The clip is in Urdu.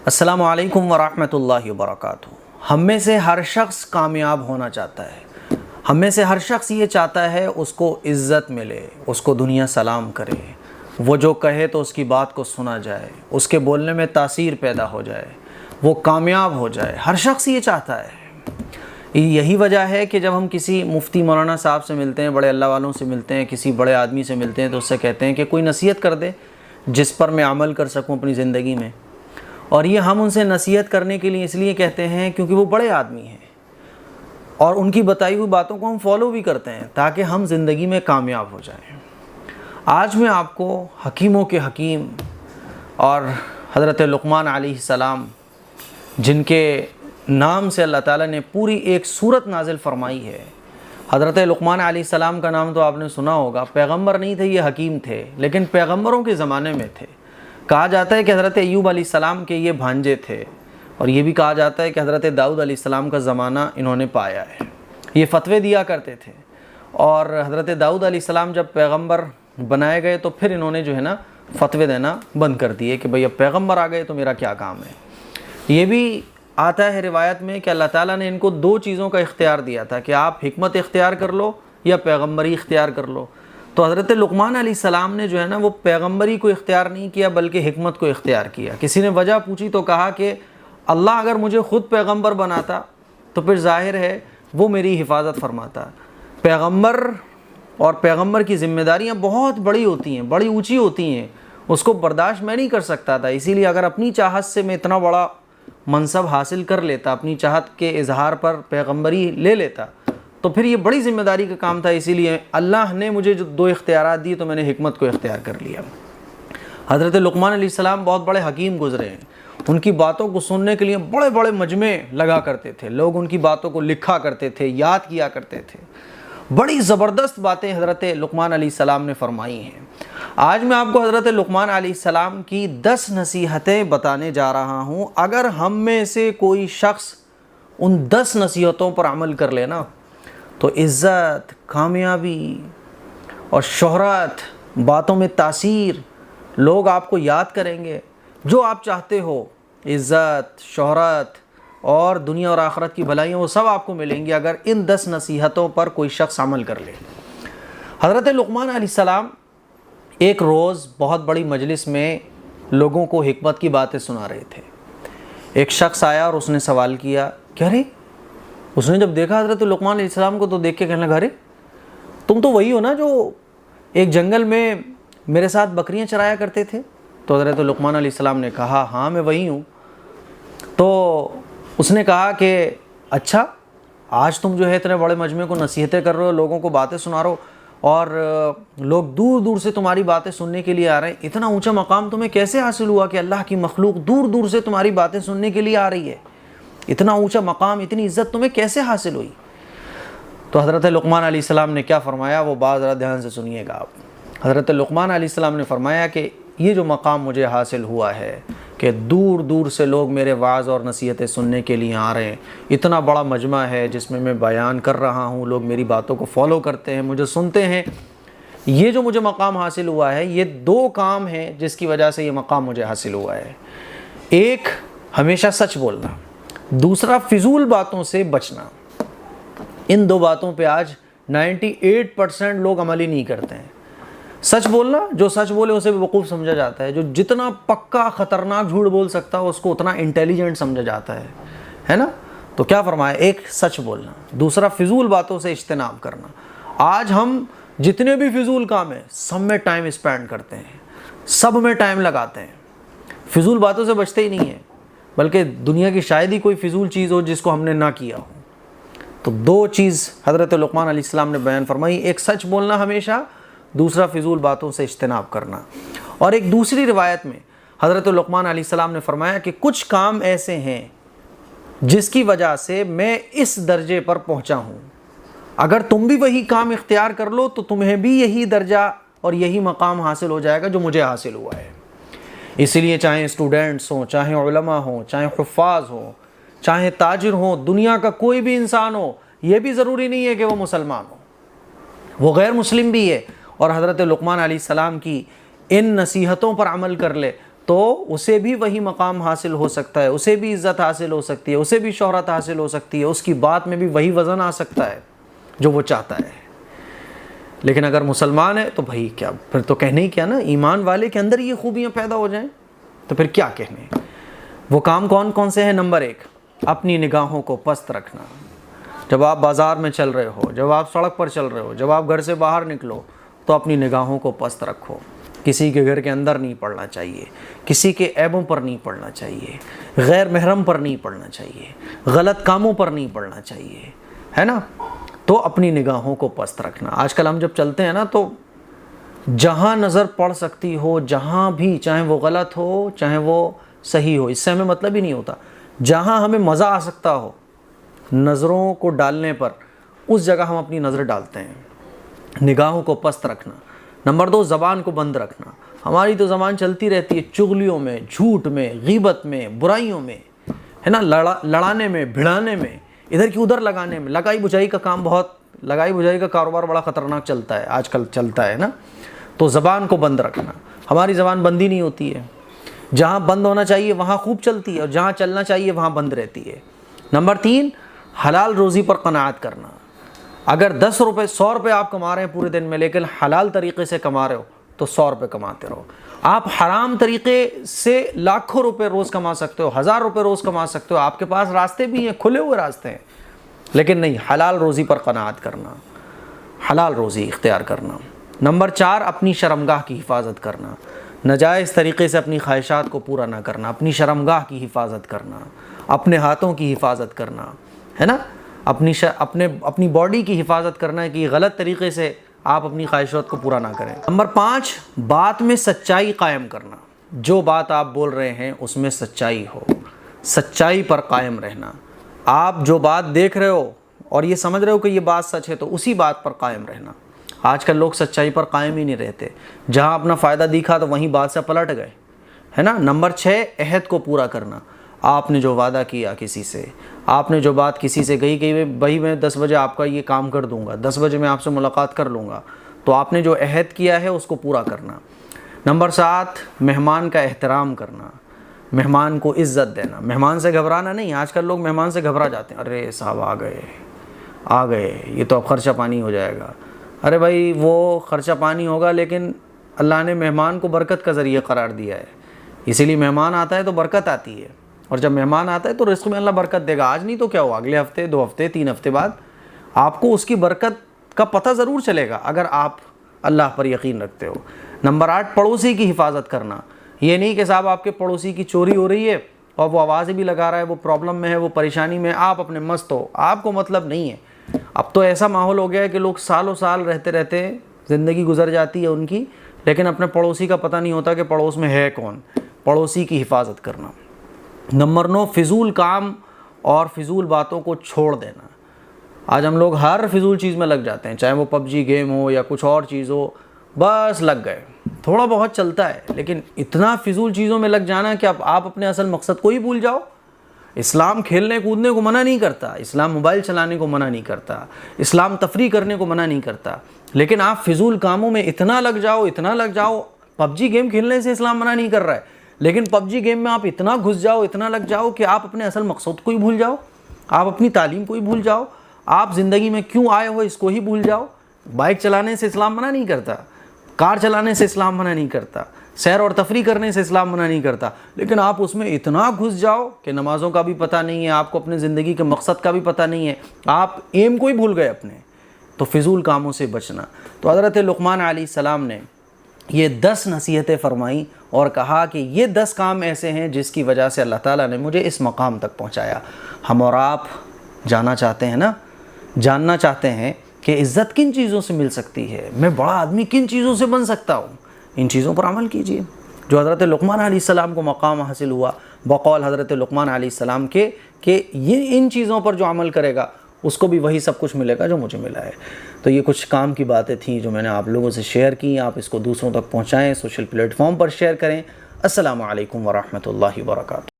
السلام علیکم ورحمۃ اللہ وبرکاتہ۔ ہم میں سے ہر شخص کامیاب ہونا چاہتا ہے، ہم میں سے ہر شخص یہ چاہتا ہے اس کو عزت ملے، اس کو دنیا سلام کرے، وہ جو کہے تو اس کی بات کو سنا جائے، اس کے بولنے میں تاثیر پیدا ہو جائے، وہ کامیاب ہو جائے۔ ہر شخص یہ چاہتا ہے۔ یہی وجہ ہے کہ جب ہم کسی مفتی مولانا صاحب سے ملتے ہیں، بڑے اللہ والوں سے ملتے ہیں، کسی بڑے آدمی سے ملتے ہیں تو اس سے کہتے ہیں کہ کوئی نصیحت کر دے جس پر میں عمل کر سکوں اپنی زندگی میں۔ اور یہ ہم ان سے نصیحت کرنے کے لیے اس لیے کہتے ہیں کیونکہ وہ بڑے آدمی ہیں اور ان کی بتائی ہوئی باتوں کو ہم فالو بھی کرتے ہیں تاکہ ہم زندگی میں کامیاب ہو جائیں۔ آج میں آپ کو حکیموں کے حکیم اور حضرت لقمان علیہ السلام، جن کے نام سے اللہ تعالیٰ نے پوری ایک سورت نازل فرمائی ہے۔ حضرت لقمان علیہ السلام کا نام تو آپ نے سنا ہوگا، پیغمبر نہیں تھے، یہ حکیم تھے، لیکن پیغمبروں کے زمانے میں تھے۔ کہا جاتا ہے کہ حضرت ایوب علیہ السلام کے یہ بھانجے تھے، اور یہ بھی کہا جاتا ہے کہ حضرت داؤد علیہ السلام کا زمانہ انہوں نے پایا ہے۔ یہ فتوے دیا کرتے تھے، اور حضرت داؤد علیہ السلام جب پیغمبر بنائے گئے تو پھر انہوں نے جو ہے نا فتوے دینا بند کر دیے کہ بھئی اب پیغمبر آ گئے تو میرا کیا کام ہے۔ یہ بھی آتا ہے روایت میں کہ اللہ تعالیٰ نے ان کو دو چیزوں کا اختیار دیا تھا کہ آپ حکمت اختیار کر لو یا پیغمبری اختیار کر لو۔ تو حضرت لقمان علیہ السلام نے جو ہے نا وہ پیغمبری کو اختیار نہیں کیا بلکہ حکمت کو اختیار کیا۔ کسی نے وجہ پوچھی تو کہا کہ اللہ اگر مجھے خود پیغمبر بناتا تو پھر ظاہر ہے وہ میری حفاظت فرماتا۔ پیغمبر اور پیغمبر کی ذمہ داریاں بہت بڑی ہوتی ہیں، بڑی اونچی ہوتی ہیں، اس کو برداشت میں نہیں کر سکتا تھا۔ اسی لیے اگر اپنی چاہت سے میں اتنا بڑا منصب حاصل کر لیتا، اپنی چاہت کے اظہار پر پیغمبری لے لیتا تو پھر یہ بڑی ذمہ داری کا کام تھا۔ اسی لیے اللہ نے مجھے جو دو اختیارات دیے تو میں نے حکمت کو اختیار کر لیا۔ حضرت لقمان علیہ السلام بہت بڑے حکیم گزرے ہیں۔ ان کی باتوں کو سننے کے لیے بڑے بڑے مجمع لگا کرتے تھے، لوگ ان کی باتوں کو لکھا کرتے تھے، یاد کیا کرتے تھے۔ بڑی زبردست باتیں حضرت لقمان علیہ السلام نے فرمائی ہیں۔ آج میں آپ کو حضرت لقمان علیہ السلام کی 10 نصیحتیں بتانے جا رہا ہوں۔ اگر ہم میں سے کوئی شخص ان 10 نصیحتوں پر عمل کر لینا تو عزت، کامیابی اور شہرت، باتوں میں تاثیر، لوگ آپ کو یاد کریں گے، جو آپ چاہتے ہو، عزت، شہرت اور دنیا اور آخرت کی بھلائیاں، وہ سب آپ کو ملیں گی اگر ان 10 نصیحتوں پر کوئی شخص عمل کر لے۔ حضرت لقمان علیہ السلام ایک روز بہت بڑی مجلس میں لوگوں کو حکمت کی باتیں سنا رہے تھے۔ ایک شخص آیا اور اس نے سوال کیا کہ ارے، اس نے جب دیکھا حضرت لقمان علیہ السلام کو تو دیکھ کے کہنے لگا، ارے تم تو وہی ہو نا جو ایک جنگل میں میرے ساتھ بکریاں چرایا کرتے تھے؟ تو حضرت لقمان علیہ السلام نے کہا ہاں میں وہی ہوں۔ تو اس نے کہا کہ اچھا، آج تم جو ہے اتنے بڑے مجمع کو نصیحتیں کر رہے ہو، لوگوں کو باتیں سنا رہے ہو، اور لوگ دور دور سے تمہاری باتیں سننے کے لیے آ رہے ہیں۔ اتنا اونچا مقام تمہیں کیسے حاصل ہوا کہ اللہ کی مخلوق دور دور سے تمہاری باتیں سننے کے لیے آ رہی ہے؟ اتنا اونچا مقام، اتنی عزت تمہیں کیسے حاصل ہوئی؟ تو حضرت لقمان علیہ السلام نے کیا فرمایا، وہ بات ذرا دھیان سے سنیے گا آپ۔ حضرت لقمان علیہ السلام نے فرمایا کہ یہ جو مقام مجھے حاصل ہوا ہے کہ دور دور سے لوگ میرے وعظ اور نصیحتیں سننے کے لیے آ رہے ہیں، اتنا بڑا مجمع ہے جس میں بیان کر رہا ہوں، لوگ میری باتوں کو فالو کرتے ہیں، مجھے سنتے ہیں، یہ جو مجھے مقام حاصل ہوا ہے، یہ 2 کام ہیں جس کی وجہ سے یہ مقام مجھے حاصل ہوا ہے۔ ایک، ہمیشہ سچ بولنا، دوسرا فضول باتوں سے بچنا۔ ان 2 باتوں پہ آج 98% لوگ عمل ہی نہیں کرتے ہیں۔ سچ بولنا، جو سچ بولے اسے بیوقوف سمجھا جاتا ہے، جو جتنا پکا خطرناک جھوٹ بول سکتا ہے اس کو اتنا انٹیلیجنٹ سمجھا جاتا ہے نا؟ تو کیا فرمایا، ایک سچ بولنا، دوسرا فضول باتوں سے اجتناب کرنا۔ آج ہم جتنے بھی فضول کام ہیں سب میں ٹائم اسپینڈ کرتے ہیں، سب میں ٹائم لگاتے ہیں، فضول باتوں سے بچتے ہی نہیں ہیں، بلکہ دنیا کی شاید ہی کوئی فضول چیز ہو جس کو ہم نے نہ کیا ہو۔ تو 2 چیز حضرت لقمان علیہ السلام نے بیان فرمائی، ایک سچ بولنا ہمیشہ، دوسرا فضول باتوں سے اجتناب کرنا۔ اور ایک دوسری روایت میں حضرت لقمان علیہ السلام نے فرمایا کہ کچھ کام ایسے ہیں جس کی وجہ سے میں اس درجے پر پہنچا ہوں، اگر تم بھی وہی کام اختیار کر لو تو تمہیں بھی یہی درجہ اور یہی مقام حاصل ہو جائے گا جو مجھے حاصل ہوا ہے۔ اسی لیے چاہے اسٹوڈنٹس ہوں، چاہے علماء ہوں، چاہے حفاظ ہوں، چاہے تاجر ہوں، دنیا کا کوئی بھی انسان ہو، یہ بھی ضروری نہیں ہے کہ وہ مسلمان ہو، وہ غیر مسلم بھی ہے، اور حضرت لقمان علیہ السلام کی ان نصیحتوں پر عمل کر لے تو اسے بھی وہی مقام حاصل ہو سکتا ہے، اسے بھی عزت حاصل ہو سکتی ہے، اسے بھی شہرت حاصل ہو سکتی ہے، اس کی بات میں بھی وہی وزن آ سکتا ہے جو وہ چاہتا ہے۔ لیکن اگر مسلمان ہے تو بھائی کیا، پھر تو کہنے ہی کیا نا، ایمان والے کے اندر یہ خوبیاں پیدا ہو جائیں تو پھر کیا کہنے۔ وہ کام کون کون سے ہیں؟ نمبر 1، اپنی نگاہوں کو پست رکھنا۔ جب آپ بازار میں چل رہے ہو، جب آپ سڑک پر چل رہے ہو، جب آپ گھر سے باہر نکلو تو اپنی نگاہوں کو پست رکھو۔ کسی کے گھر کے اندر نہیں پڑنا چاہیے، کسی کے عیبوں پر نہیں پڑنا چاہیے، غیر محرم پر نہیں پڑنا چاہیے، غلط کاموں پر نہیں پڑنا چاہیے، ہے نا؟ تو اپنی نگاہوں کو پست رکھنا۔ آج کل ہم جب چلتے ہیں نا تو جہاں نظر پڑ سکتی ہو، جہاں بھی، چاہے وہ غلط ہو چاہے وہ صحیح ہو، اس سے ہمیں مطلب ہی نہیں ہوتا، جہاں ہمیں مزہ آ سکتا ہو نظروں کو ڈالنے پر، اس جگہ ہم اپنی نظر ڈالتے ہیں۔ نگاہوں کو پست رکھنا۔ نمبر 2، زبان کو بند رکھنا۔ ہماری تو زبان چلتی رہتی ہے چغلیوں میں، جھوٹ میں، غیبت میں، برائیوں میں، ہے نا، لڑانے میں، بھڑانے میں، ادھر کی ادھر لگانے میں۔ لگائی بجائی کا کام بہت، لگائی بجائی کا کاروبار بڑا خطرناک چلتا ہے آج کل، چلتا ہے نا۔ تو زبان کو بند رکھنا۔ ہماری زبان بندی نہیں ہوتی ہے، جہاں بند ہونا چاہیے وہاں خوب چلتی ہے، اور جہاں چلنا چاہیے وہاں بند رہتی ہے۔ نمبر 3، حلال روزی پر قناعت کرنا۔ اگر 10 روپے 100 روپے آپ کما رہے ہیں پورے دن میں، لیکن حلال طریقے سے کما رہے ہو تو 100 روپے کماتے رہو۔ آپ حرام طریقے سے لاکھوں روپے روز کما سکتے ہو، 1000 روپے روز کما سکتے ہو، آپ کے پاس راستے بھی ہیں، کھلے ہوئے راستے ہیں، لیکن نہیں، حلال روزی پر قناعت کرنا، حلال روزی اختیار کرنا۔ نمبر 4، اپنی شرمگاہ کی حفاظت کرنا۔ ناجائز طریقے سے اپنی خواہشات کو پورا نہ کرنا، اپنی شرمگاہ کی حفاظت کرنا، اپنے ہاتھوں کی حفاظت کرنا، ہے نا، اپنی باڈی کی حفاظت کرنا ہے کہ غلط طریقے سے آپ اپنی خواہشات کو پورا نہ کریں۔ نمبر 5، بات میں سچائی قائم کرنا۔ جو بات آپ بول رہے ہیں اس میں سچائی ہو، سچائی پر قائم رہنا۔ آپ جو بات دیکھ رہے ہو اور یہ سمجھ رہے ہو کہ یہ بات سچ ہے تو اسی بات پر قائم رہنا۔ آج کل لوگ سچائی پر قائم ہی نہیں رہتے، جہاں اپنا فائدہ دکھا تو وہیں بات سے پلٹ گئے، ہے نا۔ نمبر 6، عہد کو پورا کرنا۔ آپ نے جو وعدہ کیا کسی سے، آپ نے جو بات کسی سے کہی کہ بھائی میں 10 بجے آپ کا یہ کام کر دوں گا، 10 بجے میں آپ سے ملاقات کر لوں گا، تو آپ نے جو عہد کیا ہے اس کو پورا کرنا۔ نمبر 7، مہمان کا احترام کرنا، مہمان کو عزت دینا، مہمان سے گھبرانا نہیں۔ آج کل لوگ مہمان سے گھبرا جاتے ہیں، ارے صاحب آ گئے یہ تو اب خرچہ پانی ہو جائے گا۔ ارے بھائی وہ خرچہ پانی ہوگا، لیکن اللہ نے مہمان کو برکت کا ذریعہ قرار دیا ہے، اسی لیے مہمان آتا ہے تو برکت آتی ہے، اور جب مہمان آتا ہے تو رزق میں اللہ برکت دے گا۔ آج نہیں تو کیا ہوا، اگلے ہفتے، 2 ہفتے، 3 ہفتے بعد آپ کو اس کی برکت کا پتہ ضرور چلے گا اگر آپ اللہ پر یقین رکھتے ہو۔ نمبر 8، پڑوسی کی حفاظت کرنا۔ یہ نہیں کہ صاحب آپ کے پڑوسی کی چوری ہو رہی ہے اور وہ آوازیں بھی لگا رہا ہے، وہ پرابلم میں ہے، وہ پریشانی میں، آپ اپنے مست ہو، آپ کو مطلب نہیں ہے۔ اب تو ایسا ماحول ہو گیا ہے کہ لوگ سالوں سال رہتے رہتے زندگی گزر جاتی ہے ان کی، لیکن اپنے پڑوسی کا پتہ نہیں ہوتا کہ پڑوس میں ہے کون۔ پڑوسی کی حفاظت کرنا۔ نمبر 9، فضول کام اور فضول باتوں کو چھوڑ دینا۔ آج ہم لوگ ہر فضول چیز میں لگ جاتے ہیں، چاہے وہ PUBG گیم ہو یا کچھ اور چیز ہو، بس لگ گئے۔ تھوڑا بہت چلتا ہے، لیکن اتنا فضول چیزوں میں لگ جانا کہ آپ اپنے اصل مقصد کو ہی بھول جاؤ۔ اسلام کھیلنے کودنے کو منع نہیں کرتا، اسلام موبائل چلانے کو منع نہیں کرتا، اسلام تفریح کرنے کو منع نہیں کرتا، لیکن آپ فضول کاموں میں اتنا لگ جاؤ، اتنا لگ جاؤ۔ PUBG گیم کھیلنے سے اسلام منع نہیں کر رہا ہے، لیکن PUBG گیم میں آپ اتنا گھس جاؤ، اتنا لگ جاؤ کہ آپ اپنے اصل مقصد کو ہی بھول جاؤ، آپ اپنی تعلیم کو ہی بھول جاؤ، آپ زندگی میں کیوں آئے ہو اس کو ہی بھول جاؤ۔ بائک چلانے سے اسلام منع نہیں کرتا، کار چلانے سے اسلام منع نہیں کرتا، سیر اور تفریح کرنے سے اسلام منع نہیں کرتا، لیکن آپ اس میں اتنا گھس جاؤ کہ نمازوں کا بھی پتہ نہیں ہے، آپ کو اپنے زندگی کے مقصد کا بھی پتہ نہیں ہے، آپ ایم کو ہی بھول گئے اپنے۔ تو فضول کاموں سے بچنا۔ تو حضرت لقمان علیہ السلام نے یہ 10 نصیحتیں فرمائیں اور کہا کہ یہ 10 کام ایسے ہیں جس کی وجہ سے اللہ تعالیٰ نے مجھے اس مقام تک پہنچایا۔ ہم اور آپ جاننا چاہتے ہیں نا، جاننا چاہتے ہیں کہ عزت کن چیزوں سے مل سکتی ہے، میں بڑا آدمی کن چیزوں سے بن سکتا ہوں، ان چیزوں پر عمل کیجئے جو حضرت لقمان علیہ السلام کو مقام حاصل ہوا بقول حضرت لقمان علیہ السلام کے، کہ یہ ان چیزوں پر جو عمل کرے گا اس کو بھی وہی سب کچھ ملے گا جو مجھے ملا ہے۔ تو یہ کچھ کام کی باتیں تھیں جو میں نے آپ لوگوں سے شیئر کی، آپ اس کو دوسروں تک پہنچائیں، سوشل پلیٹ فارم پر شیئر کریں۔ السلام علیکم ورحمۃ اللہ وبرکاتہ۔